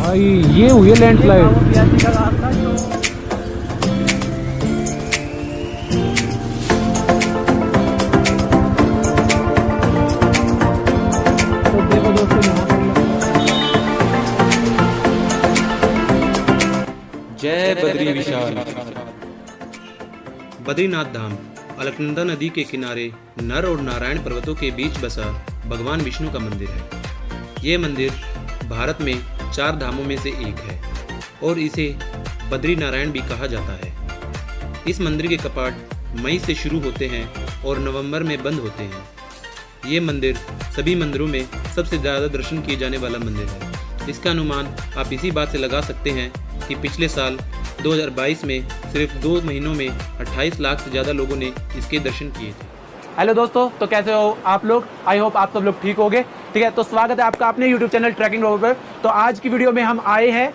भाई ये हुई है लैंडस्लाइड। तो देखो दोस्तों यहाँ जय बद्री विशाल। बद्रीनाथ धाम अलकनंदा नदी के किनारे नर और नारायण पर्वतों के बीच बसा भगवान विष्णु का मंदिर है। ये मंदिर भारत में 4 धामों में से एक है और इसे बद्री नारायण भी कहा जाता है। इस मंदिर के कपाट मई से शुरू होते हैं और नवंबर में बंद होते हैं। ये मंदिर सभी मंदिरों में सबसे ज़्यादा दर्शन किए जाने वाला मंदिर है। इसका अनुमान आप इसी बात से लगा सकते हैं कि पिछले साल 2022 में सिर्फ 2 महीनों में 28 लाख से ज़्यादा लोगों ने इसके दर्शन किए थे। हेलो दोस्तों, तो कैसे हो आप लोग? आई होप आप सब लोग ठीक होंगे। ठीक है, तो स्वागत है आपका अपने यूट्यूब चैनल ट्रैकिंग रोड पर। तो आज की वीडियो में हम आए हैं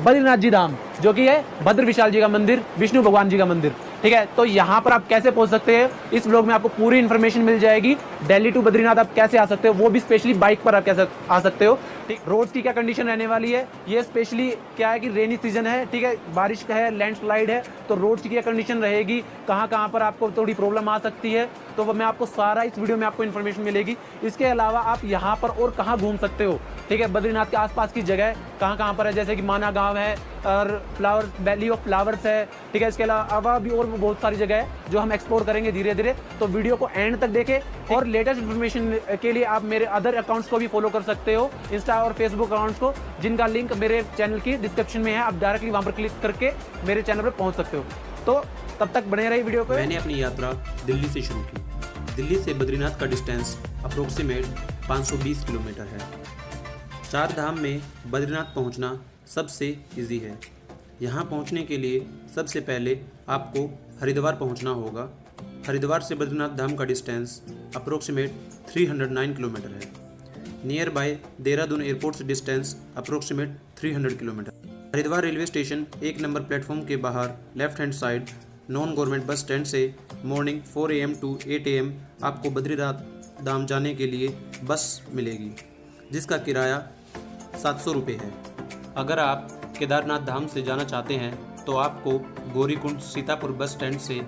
बद्रीनाथ जी धाम, जो कि है भद्र विशाल जी का मंदिर, विष्णु भगवान जी का मंदिर। ठीक है, तो यहाँ पर आप कैसे पहुँच सकते हैं, इस व्लॉग में आपको पूरी इन्फॉर्मेशन मिल जाएगी। दिल्ली टू बद्रीनाथ आप कैसे आ सकते हो, वो भी स्पेशली बाइक पर आप कैसे आ सकते हो। ठीक, रोड्स की क्या कंडीशन रहने वाली है, ये स्पेशली क्या है कि रेनी सीजन है, ठीक है, बारिश का है, लैंडस्लाइड है, तो रोड्स की क्या कंडीशन रहेगी, कहाँ पर आपको थोड़ी प्रॉब्लम आ सकती है, तो वो मैं आपको सारा इस वीडियो में आपको इन्फॉर्मेशन मिलेगी। इसके अलावा आप यहाँ पर और कहाँ घूम सकते हो, ठीक है, बद्रीनाथ के आसपास की जगह कहाँ पर है, जैसे कि माना गाँव है और फ्लावर वैली ऑफ फ्लावर्स है। ठीक है, इसके अलावा भी और बहुत सारी जगह है जो हम एक्सप्लोर करेंगे धीरे धीरे। तो वीडियो को एंड तक देखें और लेटेस्ट इन्फॉर्मेशन के लिए आप मेरे अदर अकाउंट्स को भी फॉलो कर सकते हो, इंस्टा और फेसबुक अकाउंट्स को, जिनका लिंक मेरे चैनल की डिस्क्रिप्शन में है। आप डायरेक्टली वहां पर क्लिक करके मेरे चैनल पर पहुंच सकते हो। तो तब तक बने रही वीडियो को। मैंने अपनी यात्रा दिल्ली से शुरू की। दिल्ली से बद्रीनाथ का डिस्टेंस अप्रोक्सीमेट 520 किलोमीटर है। 4 धाम में बद्रीनाथ पहुंचना सबसे इजी है। यहाँ पहुँचने के लिए सबसे पहले आपको हरिद्वार पहुँचना होगा। हरिद्वार से बद्रीनाथ धाम का डिस्टेंस अप्रोक्सीमेट 309 किलोमीटर है। नियर बाय देहरादून एयरपोर्ट से distance approximate 300 kilometre. Haridwar railway station 1 number platform के बाहर left hand side non government bus stand से मॉर्निंग 4 AM टू 8 AM आपको बद्रीनाथ धाम जाने के लिए बस मिलेगी, जिसका किराया 700 रुपये है। अगर आप केदारनाथ धाम से जाना चाहते हैं तो आपको गौरीकुंड सीतापुर बस स्टैंड से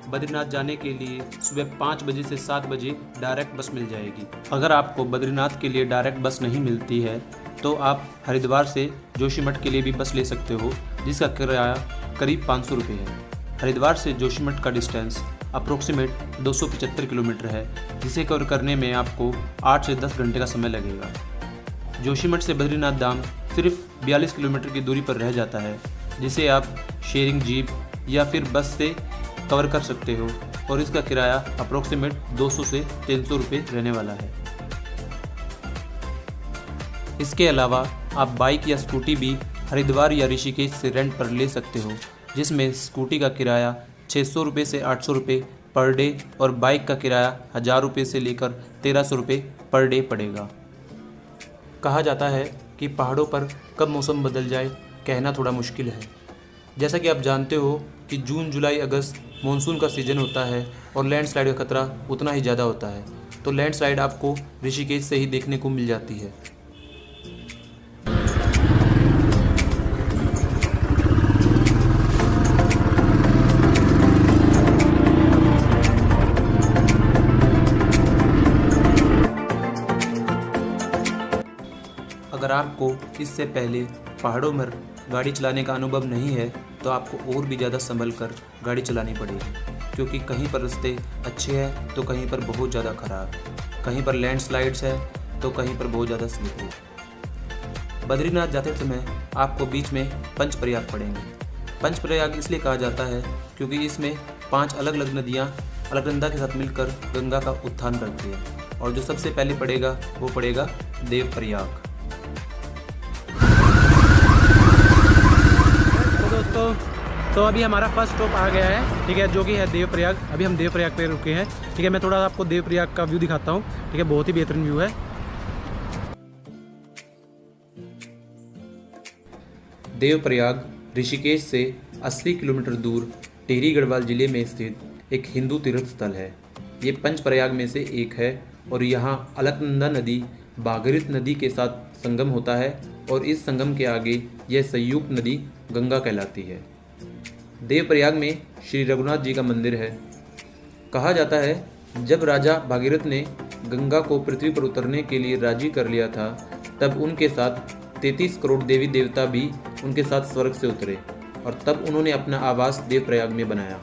बद्रीनाथ जाने के लिए सुबह 5 बजे से 7 बजे डायरेक्ट बस मिल जाएगी। अगर आपको बद्रीनाथ के लिए डायरेक्ट बस नहीं मिलती है तो आप हरिद्वार से जोशीमठ के लिए भी बस ले सकते हो, जिसका किराया करीब 500 रुपये है। हरिद्वार से जोशीमठ का डिस्टेंस अप्रोक्सीमेट 275 किलोमीटर है, जिसे कवर करने में आपको 8 से 10 घंटे का समय लगेगा। जोशीमठ से बद्रीनाथ धाम सिर्फ 42 किलोमीटर की दूरी पर रह जाता है, जिसे आप शेयरिंग जीप या फिर बस से कवर कर सकते हो और इसका किराया अप्रोक्सीमेट 200 से 300 रुपये रहने वाला है। इसके अलावा आप बाइक या स्कूटी भी हरिद्वार या ऋषिकेश से रेंट पर ले सकते हो, जिसमें स्कूटी का किराया 600 रुपये से 800 रुपये पर डे और बाइक का किराया 1000 रुपये से लेकर 1300 रुपये पर डे पड़ेगा। कहा जाता है कि पहाड़ों पर कब मौसम बदल जाए कहना थोड़ा मुश्किल है। जैसा कि आप जानते हो कि जून जुलाई अगस्त मानसून का सीज़न होता है और लैंडस्लाइड का खतरा उतना ही ज़्यादा होता है, तो लैंडस्लाइड आपको ऋषिकेश से ही देखने को मिल जाती है। अगर आपको इससे पहले पहाड़ों में गाड़ी चलाने का अनुभव नहीं है तो आपको और भी ज़्यादा संभल कर गाड़ी चलानी पड़ेगी, क्योंकि कहीं पर रास्ते अच्छे हैं तो कहीं पर बहुत ज़्यादा ख़राब, कहीं पर लैंडस्लाइड्स है तो कहीं पर बहुत ज़्यादा स्लिपरी। बद्रीनाथ जाते समय आपको बीच में पंचप्रयाग पड़ेंगे। पंचप्रयाग इसलिए कहा जाता है क्योंकि इसमें 5 अलग अलग नदियाँ अलकनंदा के साथ मिलकर गंगा का उत्थान करती है, और जो सबसे पहले पड़ेगा वो पड़ेगा देवप्रयाग। तो अभी हमारा फर्स्ट स्टॉप आ गया है, ठीक है, जो कि है देवप्रयाग। अभी हम देवप्रयाग पे रुके हैं। ठीक है, मैं थोड़ा आपको देवप्रयाग का व्यू दिखाता हूँ। ठीक है, बहुत ही बेहतरीन व्यू है। देवप्रयाग ऋषिकेश से 80 किलोमीटर दूर टिहरी गढ़वाल जिले में स्थित एक हिंदू तीर्थ स्थल है। ये पंचप्रयाग में से एक है और यहाँ अलकनंदा नदी भागीरथ नदी के साथ संगम होता है और इस संगम के आगे यह संयुक्त नदी गंगा कहलाती है। देवप्रयाग में श्री रघुनाथ जी का मंदिर है। कहा जाता है जब राजा भागीरथ ने गंगा को पृथ्वी पर उतरने के लिए राजी कर लिया था, तब उनके साथ 33 करोड़ देवी देवता भी उनके साथ स्वर्ग से उतरे और तब उन्होंने अपना आवास देवप्रयाग में बनाया।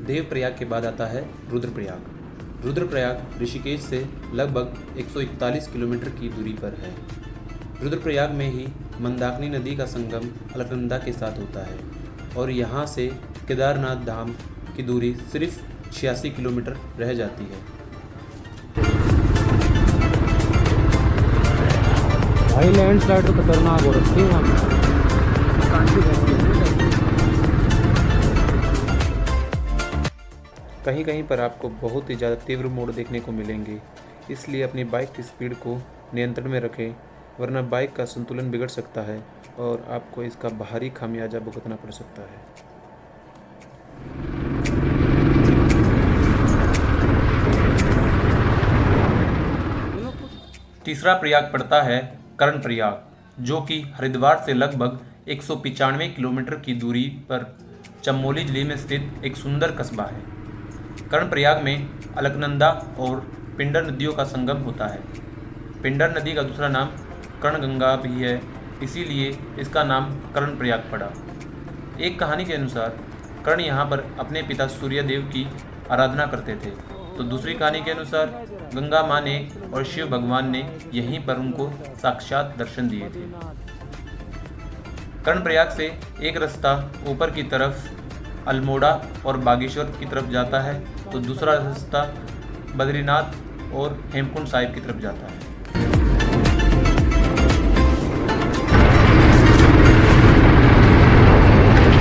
देवप्रयाग के बाद आता है रुद्रप्रयाग। रुद्रप्रयाग ऋषिकेश से लगभग 141 किलोमीटर की दूरी पर है। रुद्रप्रयाग में ही मंदाकिनी नदी का संगम अलकनंदा के साथ होता है और यहाँ से केदारनाथ धाम की दूरी सिर्फ 86 किलोमीटर रह जाती है। भाई लैंडस्लाइड तो खतरनाक हो रखी है। कहीं कहीं पर आपको बहुत ही ज़्यादा तीव्र मोड़ देखने को मिलेंगे, इसलिए अपनी बाइक की स्पीड को नियंत्रण में रखें, वरना बाइक का संतुलन बिगड़ सकता है और आपको इसका बाहरी खामियाजा भुगतना पड़ सकता है। तीसरा प्रयाग पड़ता है कर्णप्रयाग, जो कि हरिद्वार से लगभग 195 किलोमीटर की दूरी पर चमोली जिले में स्थित एक सुंदर कस्बा है। कर्णप्रयाग में अलकनंदा और पिंडर नदियों का संगम होता है। पिंडर नदी का दूसरा नाम कर्णगंगा भी है, इसीलिए इसका नाम कर्णप्रयाग पड़ा। एक कहानी के अनुसार कर्ण यहाँ पर अपने पिता सूर्यदेव की आराधना करते थे, तो दूसरी कहानी के अनुसार गंगा माँ ने और शिव भगवान ने यहीं पर उनको साक्षात दर्शन दिए थे। कर्णप्रयाग से एक रास्ता ऊपर की तरफ अल्मोड़ा और बागेश्वर की तरफ जाता है, तो दूसरा रास्ता बद्रीनाथ और हेमकुंड साहिब की तरफ जाता है।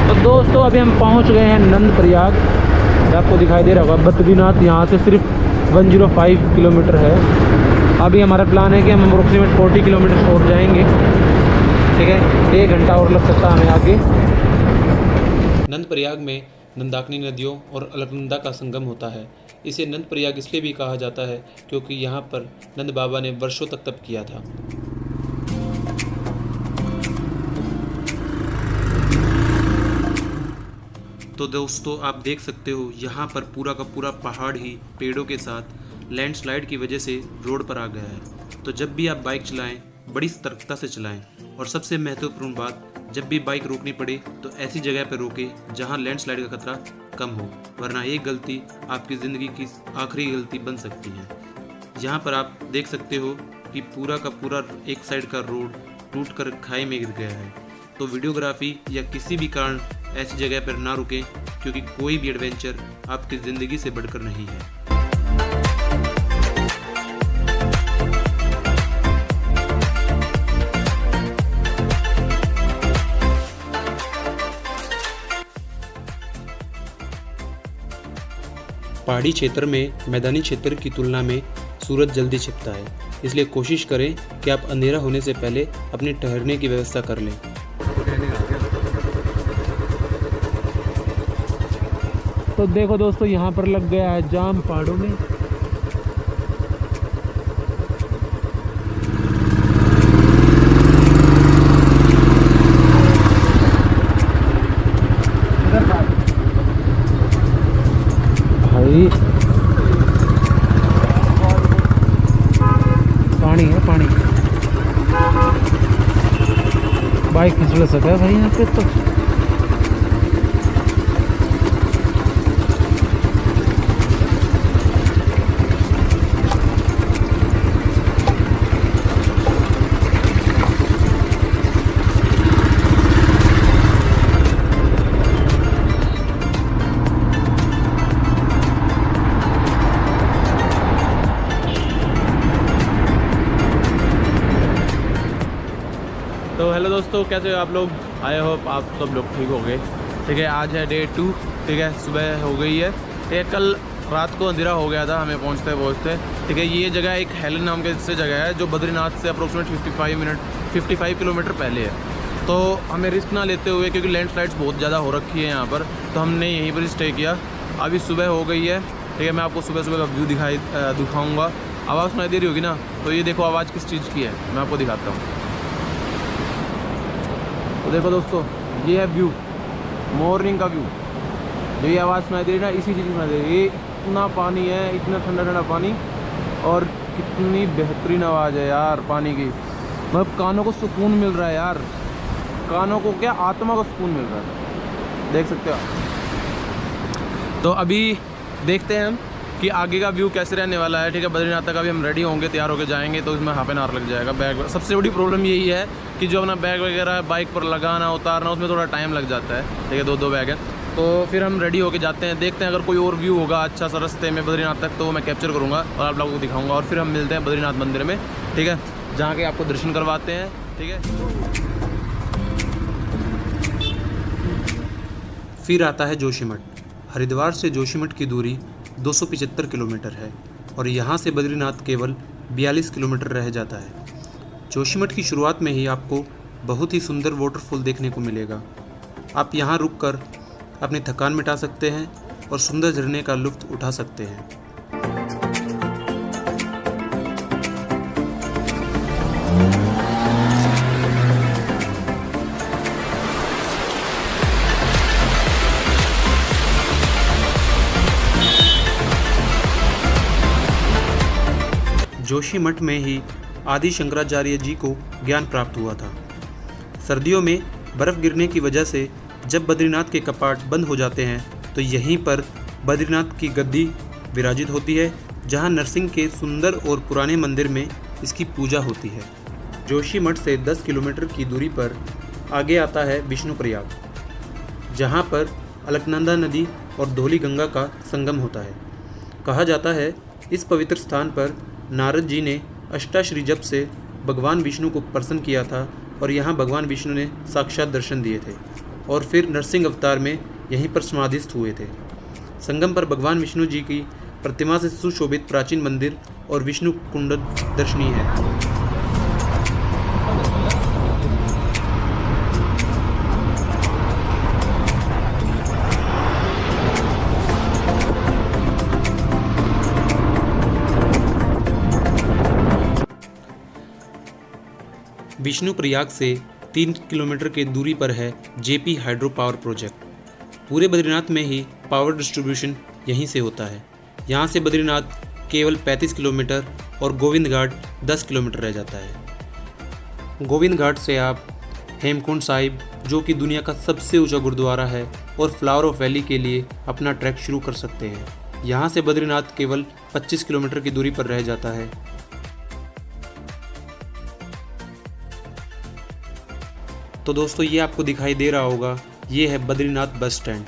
तो दोस्तों अभी हम पहुंच गए हैं नंदप्रयाग। आपको दिखाई दे रहा होगा बद्रीनाथ यहाँ से सिर्फ 105 किलोमीटर है। अभी हमारा प्लान है कि हम अप्रोक्सीमेट 40 किलोमीटर और जाएंगे, ठीक है। 1 घंटा और लग सकता है हमें आगे। नंदप्रयाग में मंदाकिनी नदियों और अलकनंदा का संगम होता है। इसे नंदप्रयाग इसलिए भी कहा जाता है क्योंकि यहाँ पर नंद बाबा ने वर्षों तक तप किया था। तो दोस्तों आप देख सकते हो यहाँ पर पूरा का पूरा पहाड़ ही पेड़ों के साथ लैंडस्लाइड की वजह से रोड पर आ गया है। तो जब भी आप बाइक चलाएं बड़ी सतर्कता से चलाएं, और सबसे महत्वपूर्ण बात, जब भी बाइक रोकनी पड़े तो ऐसी जगह पर रोकें जहाँ लैंडस्लाइड का खतरा कम हो, वरना एक गलती आपकी ज़िंदगी की आखिरी गलती बन सकती है। यहाँ पर आप देख सकते हो कि पूरा का पूरा एक साइड का रोड टूट कर खाई में गिर गया है। तो वीडियोग्राफी या किसी भी कारण ऐसी जगह पर ना रुकें, क्योंकि कोई भी एडवेंचर आपकी ज़िंदगी से बढ़कर नहीं है। पहाड़ी क्षेत्र में मैदानी क्षेत्र की तुलना में सूरज जल्दी छिपता है, इसलिए कोशिश करें कि आप अंधेरा होने से पहले अपने ठहरने की व्यवस्था कर लें। तो देखो दोस्तों यहाँ पर लग गया है जाम पहाड़ों में। भाई पानी है, पानी। बाइक फिसल सका है भाई यहाँ पे तो। तो हेलो दोस्तों, कैसे हो आप लोग? आई होप आप सब लोग ठीक हो गए, ठीक है। आज है डे 2, ठीक है। सुबह हो गई है, ठीक है। कल रात को अंधेरा हो गया था हमें पहुंचते, ठीक है। ये जगह एक हेलन नाम के से जगह है जो बद्रीनाथ से अप्रोक्सीमेट 55 किलोमीटर पहले है। तो हमें रिस्क ना लेते हुए, क्योंकि लैंडस्लाइड्स बहुत ज़्यादा हो रखी है यहाँ पर, तो हमने यहीं पर स्टे किया। अभी सुबह हो गई है, ठीक है। मैं आपको सुबह का व्यू दिखाऊँगा, आवाज़ सुनाई दे रही होगी ना, तो ये देखो आवाज़ किस चीज़ की है, मैं आपको दिखाता हूँ। तो देखो दोस्तों, ये है व्यू, मॉर्निंग का व्यू। जो ये आवाज़ सुनाई दे रही है ना, इसी चीज़ की सुनाई दे रही है। ये इतना पानी है, इतना ठंडा ठंडा पानी, और कितनी बेहतरीन आवाज़ है यार पानी की। मतलब कानों को सुकून मिल रहा है यार, कानों को क्या, आत्मा को सुकून मिल रहा है, देख सकते हो आप। तो अभी देखते हैं हम कि आगे का व्यू कैसे रहने वाला है। ठीक है, बद्रीनाथ तक अभी हम रेडी होंगे, तैयार होकर जाएंगे, तो इसमें हाफ एन आवर लग जाएगा। बैग, सबसे बड़ी प्रॉब्लम यही है कि जो अपना बैग वगैरह बाइक पर लगाना उतारना, उसमें थोड़ा टाइम लग जाता है। ठीक है, दो बैग हैं, तो फिर हम रेडी होके जाते हैं। देखते हैं अगर कोई और व्यू होगा अच्छा सा रास्ते में बद्रीनाथ तक, तो मैं कैप्चर करूँगा और आप लोगों को दिखाऊँगा। और फिर हम मिलते हैं बद्रीनाथ मंदिर में, ठीक है, जहाँ के आपको दर्शन करवाते हैं। ठीक है, फिर आता है जोशीमठ। हरिद्वार से जोशीमठ की दूरी 275 किलोमीटर है और यहाँ से बद्रीनाथ केवल 42 किलोमीटर रह जाता है। जोशीमठ की शुरुआत में ही आपको बहुत ही सुंदर वाटरफॉल देखने को मिलेगा। आप यहाँ रुककर अपनी थकान मिटा सकते हैं और सुंदर झरने का लुत्फ उठा सकते हैं। जोशीमठ में ही आदि शंकराचार्य जी को ज्ञान प्राप्त हुआ था। सर्दियों में बर्फ़ गिरने की वजह से जब बद्रीनाथ के कपाट बंद हो जाते हैं, तो यहीं पर बद्रीनाथ की गद्दी विराजित होती है, जहां नरसिंह के सुंदर और पुराने मंदिर में इसकी पूजा होती है। जोशीमठ से 10 किलोमीटर की दूरी पर आगे आता है विष्णुप्रयाग, जहां पर अलकनंदा नदी और धौली गंगा का संगम होता है। कहा जाता है इस पवित्र स्थान पर नारद जी ने अष्टाश्री जप से भगवान विष्णु को प्रसन्न किया था और यहाँ भगवान विष्णु ने साक्षात दर्शन दिए थे और फिर नरसिंह अवतार में यहीं पर समाधिस्थ हुए थे। संगम पर भगवान विष्णु जी की प्रतिमा से सुशोभित प्राचीन मंदिर और विष्णु कुंड दर्शनीय है। विष्णुप्रयाग से 3 किलोमीटर की दूरी पर है जेपी हाइड्रो पावर प्रोजेक्ट। पूरे बद्रीनाथ में ही पावर डिस्ट्रीब्यूशन यहीं से होता है। यहाँ से बद्रीनाथ केवल 35 किलोमीटर और गोविंद घाट 10 किलोमीटर रह जाता है। गोविंद घाट से आप हेमकुंड साहिब, जो कि दुनिया का सबसे ऊंचा गुरुद्वारा है, और फ्लावर ऑफ वैली के लिए अपना ट्रैक शुरू कर सकते हैं। यहाँ से बद्रीनाथ केवल 25 किलोमीटर की दूरी पर रह जाता है। तो दोस्तों, ये आपको दिखाई दे रहा होगा, ये है बद्रीनाथ बस स्टैंड।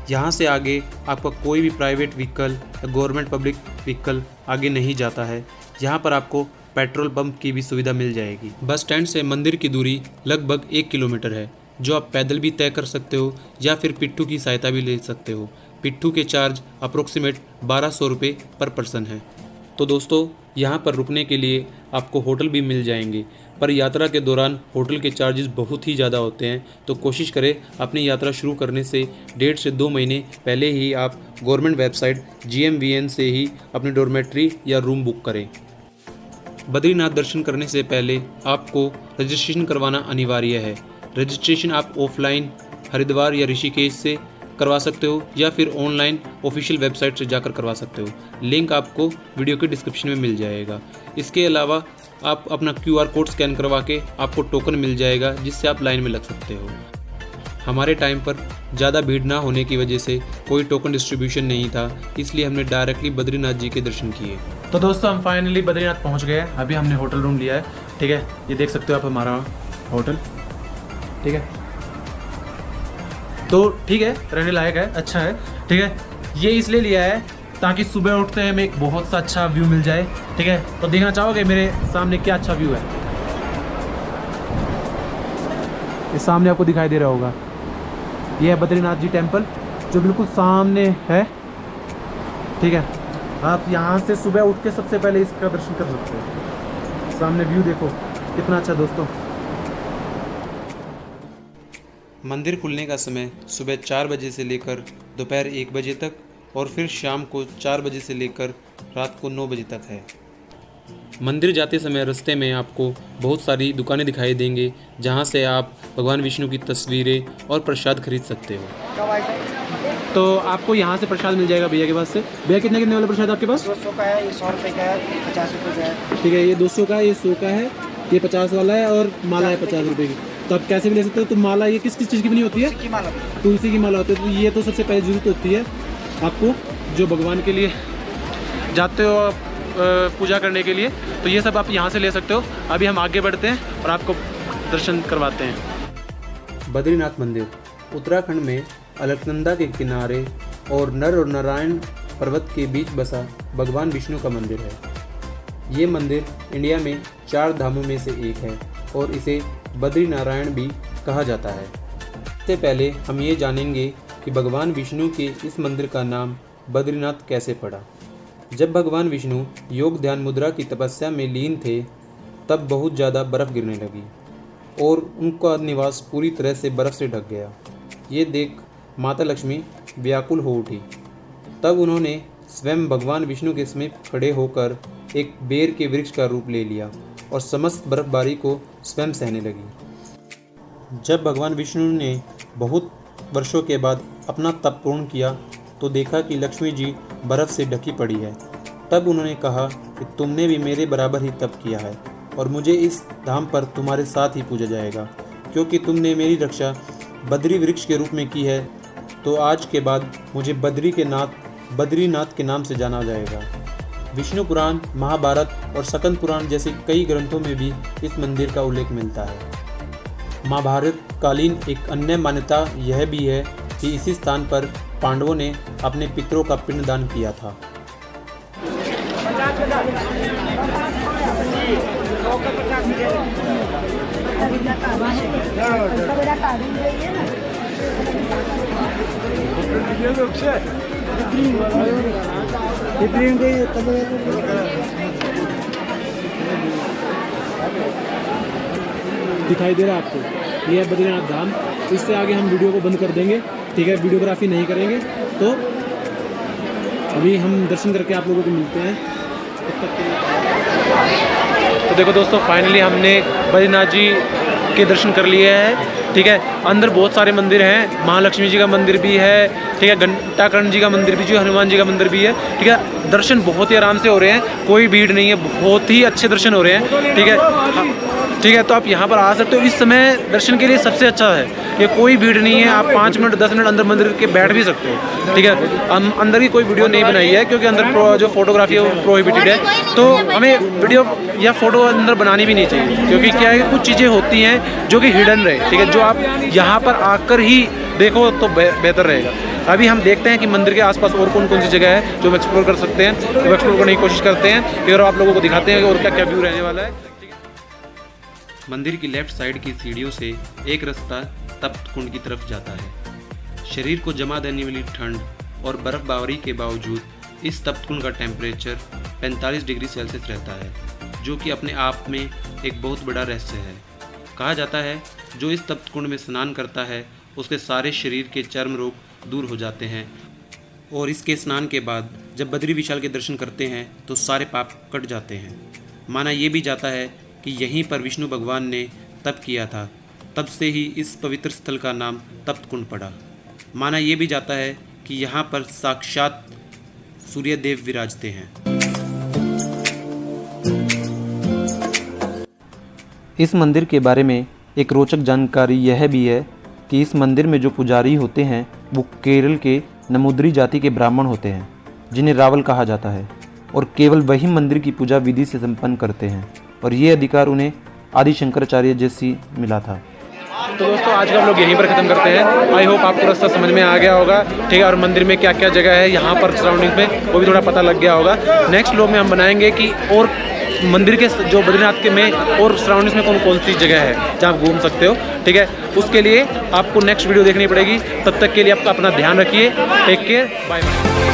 यहाँ से आगे आपका कोई भी प्राइवेट व्हीकल या गवर्नमेंट पब्लिक व्हीकल आगे नहीं जाता है। यहाँ पर आपको पेट्रोल पंप की भी सुविधा मिल जाएगी। बस स्टैंड से मंदिर की दूरी लगभग 1 किलोमीटर है, जो आप पैदल भी तय कर सकते हो या फिर पिट्ठू की सहायता भी ले सकते हो। पिट्ठू के चार्ज अप्रोक्सीमेट 1200 रुपये पर पर्सन है। तो दोस्तों, यहाँ पर रुकने के लिए आपको होटल भी मिल जाएंगे, पर यात्रा के दौरान होटल के चार्जेस बहुत ही ज़्यादा होते हैं। तो कोशिश करें अपनी यात्रा शुरू करने से 1.5 से 2 महीने पहले ही आप गवर्नमेंट वेबसाइट GMVN से ही अपनी डॉर्मेट्री या रूम बुक करें। बद्रीनाथ दर्शन करने से पहले आपको रजिस्ट्रेशन करवाना अनिवार्य है। रजिस्ट्रेशन आप ऑफलाइन हरिद्वार या ऋषिकेश से करवा सकते हो या फिर ऑनलाइन ऑफिशियल वेबसाइट से जाकर करवा सकते हो। लिंक आपको वीडियो के डिस्क्रिप्शन में मिल जाएगा। इसके अलावा आप अपना QR कोड स्कैन करवा के आपको टोकन मिल जाएगा, जिससे आप लाइन में लग सकते हो। हमारे टाइम पर ज़्यादा भीड़ ना होने की वजह से कोई टोकन डिस्ट्रीब्यूशन नहीं था, इसलिए हमने डायरेक्टली बद्रीनाथ जी के दर्शन किए। तो दोस्तों, हम फाइनली बद्रीनाथ पहुंच गए। अभी हमने होटल रूम लिया है। ठीक है, ये देख सकते हो आप हमारा होटल। ठीक है, तो ठीक है, रहने लायक है, अच्छा है। ठीक है, ये इसलिए लिया है ताकि सुबह उठते हैं हमें एक बहुत सा अच्छा व्यू मिल जाए। ठीक है, तो देखना चाहोगे मेरे सामने क्या अच्छा व्यू है। इस सामने आपको दिखाई दे रहा होगा, ये है बद्रीनाथ जी टेम्पल, जो बिल्कुल सामने है। ठीक है, आप यहाँ से सुबह उठ के सबसे पहले इसका दर्शन कर सकते हो। सामने व्यू देखो कितना अच्छा दोस्तों। मंदिर खुलने का समय सुबह 4 बजे से लेकर दोपहर 1 बजे तक और फिर शाम को 4 बजे से लेकर रात को 9 बजे तक है। मंदिर जाते समय रास्ते में आपको बहुत सारी दुकानें दिखाई देंगे जहां से आप भगवान विष्णु की तस्वीरें और प्रसाद खरीद सकते हो। तो आपको यहाँ से प्रसाद मिल जाएगा भैया के पास से। भैया कितने कितने वाला प्रसाद आपके पास? 200 का है, ये 100 रुपये का है, 50 रुपये का है। ठीक है, ये 200 का है, ये 100 का है, ये 50 वाला है और माला है 50 रुपये की। तो आप कैसे भी ले सकते हो। तो माला ये किस किस चीज़ की बनी होती है? की माला तुलसी की माला होती है। तो ये तो सबसे पहले जरूरत होती है आपको, जो भगवान के लिए जाते हो आप पूजा करने के लिए। तो ये सब आप यहाँ से ले सकते हो। अभी हम आगे बढ़ते हैं और आपको दर्शन करवाते हैं। बद्रीनाथ मंदिर उत्तराखंड में अलकनंदा के किनारे और नर और नारायण पर्वत के बीच बसा भगवान विष्णु का मंदिर है। ये मंदिर इंडिया में 4 धामों में से एक है और इसे बद्री नारायण भी कहा जाता है। इससे पहले हम ये जानेंगे कि भगवान विष्णु के इस मंदिर का नाम बद्रीनाथ कैसे पड़ा। जब भगवान विष्णु योग ध्यान मुद्रा की तपस्या में लीन थे तब बहुत ज़्यादा बर्फ़ गिरने लगी और उनका निवास पूरी तरह से बर्फ़ से ढक गया। ये देख माता लक्ष्मी व्याकुल हो उठी। तब उन्होंने स्वयं भगवान विष्णु के समीप खड़े होकर एक बेर के वृक्ष का रूप ले लिया और समस्त बर्फबारी को स्वयं सहने लगी। जब भगवान विष्णु ने बहुत वर्षों के बाद अपना तप पूर्ण किया तो देखा कि लक्ष्मी जी बर्फ़ से ढकी पड़ी है। तब उन्होंने कहा कि तुमने भी मेरे बराबर ही तप किया है और मुझे इस धाम पर तुम्हारे साथ ही पूजा जाएगा, क्योंकि तुमने मेरी रक्षा बद्री वृक्ष के रूप में की है। तो आज के बाद मुझे बद्रीनाथ के नाम से जाना जाएगा। विष्णु पुराण, महाभारत और सकंद पुराण जैसे कई ग्रंथों में भी इस मंदिर का उल्लेख मिलता है। महाभारत कालीन एक अन्य मान्यता यह भी है कि इसी स्थान पर पांडवों ने अपने पितरों का पिंडदान किया था। दिखाई दे रहा है आपको, ये है बद्रीनाथ धाम। इससे आगे हम वीडियो को बंद कर देंगे, ठीक है, वीडियोग्राफी नहीं करेंगे। तो अभी हम दर्शन करके आप लोगों को मिलते हैं। तब तक के लिए तो देखो दोस्तों, फाइनली हमने बद्रीनाथ जी के दर्शन कर लिए हैं, ठीक है। अंदर बहुत सारे मंदिर हैं, महालक्ष्मी जी का मंदिर भी है, ठीक है, घंटाकर्ण जी का मंदिर भी, जो हनुमान जी का मंदिर भी है, ठीक है। दर्शन बहुत ही आराम से हो रहे हैं, कोई भीड़ नहीं है, बहुत ही अच्छे दर्शन हो रहे हैं, ठीक है। ठीक है, तो आप यहाँ पर आ सकते हो। इस समय दर्शन के लिए सबसे अच्छा है, ये कोई भीड़ नहीं है। आप 5 मिनट 10 मिनट अंदर मंदिर के बैठ भी सकते हो, ठीक है। हम अंदर की कोई वीडियो नहीं बनाई है क्योंकि अंदर जो फोटोग्राफी है वो प्रोहिबिटेड है। तो हमें वीडियो या फोटो अंदर बनानी भी नहीं चाहिए, क्योंकि क्या है, कुछ चीज़ें होती हैं जो कि हिडन रहे, ठीक है, जो आप यहाँ पर आकर ही देखो तो बेहतर रहेगा। अभी हम देखते हैं कि मंदिर के आसपास और कौन कौन सी जगह है जो हम एक्सप्लोर कर सकते हैं। तो एक्सप्लोर करने की कोशिश करते हैं, फिर आप लोगों को दिखाते हैं और क्या क्या व्यू रहने वाला है। मंदिर की लेफ्ट साइड की सीढ़ियों से एक रास्ता तप्त कुंड की तरफ जाता है। शरीर को जमा देने वाली ठंड और बर्फबारी के बावजूद इस तप्त कुंड का टेम्परेचर 45 डिग्री सेल्सियस रहता है, जो कि अपने आप में एक बहुत बड़ा रहस्य है। कहा जाता है जो इस तप्त कुंड में स्नान करता है उसके सारे शरीर के चर्म रोग दूर हो जाते हैं, और इसके स्नान के बाद जब बद्री विशाल के दर्शन करते हैं तो सारे पाप कट जाते हैं। माना ये भी जाता है कि यहीं पर विष्णु भगवान ने तप किया था, तब से ही इस पवित्र स्थल का नाम तप्त कुंड पड़ा। माना ये भी जाता है कि यहाँ पर साक्षात सूर्यदेव विराजते हैं। इस मंदिर के बारे में एक रोचक जानकारी यह भी है कि इस मंदिर में जो पुजारी होते हैं वो केरल के नमुद्री जाति के ब्राह्मण होते हैं, जिन्हें रावल कहा जाता है, और केवल वही मंदिर की पूजा विधि से संपन्न करते हैं, और ये अधिकार उन्हें आदि शंकराचार्य जैसी मिला था। तो दोस्तों, आज का हम लोग यहीं पर ख़त्म करते हैं। आई होप आपको रास्ता समझ में आ गया होगा, ठीक है, और मंदिर में क्या क्या जगह है यहाँ पर सराउंडिंग में वो भी थोड़ा पता लग गया होगा। नेक्स्ट व्लॉग में हम बनाएंगे कि और मंदिर के जो बद्रीनाथ के में और सराउंडिंग्स में कौन कौन सी जगह है जहाँ आप घूम सकते हो, ठीक है। उसके लिए आपको नेक्स्ट वीडियो देखनी पड़ेगी। तब तक के लिए आप अपना ध्यान रखिए। Take care, bye bye.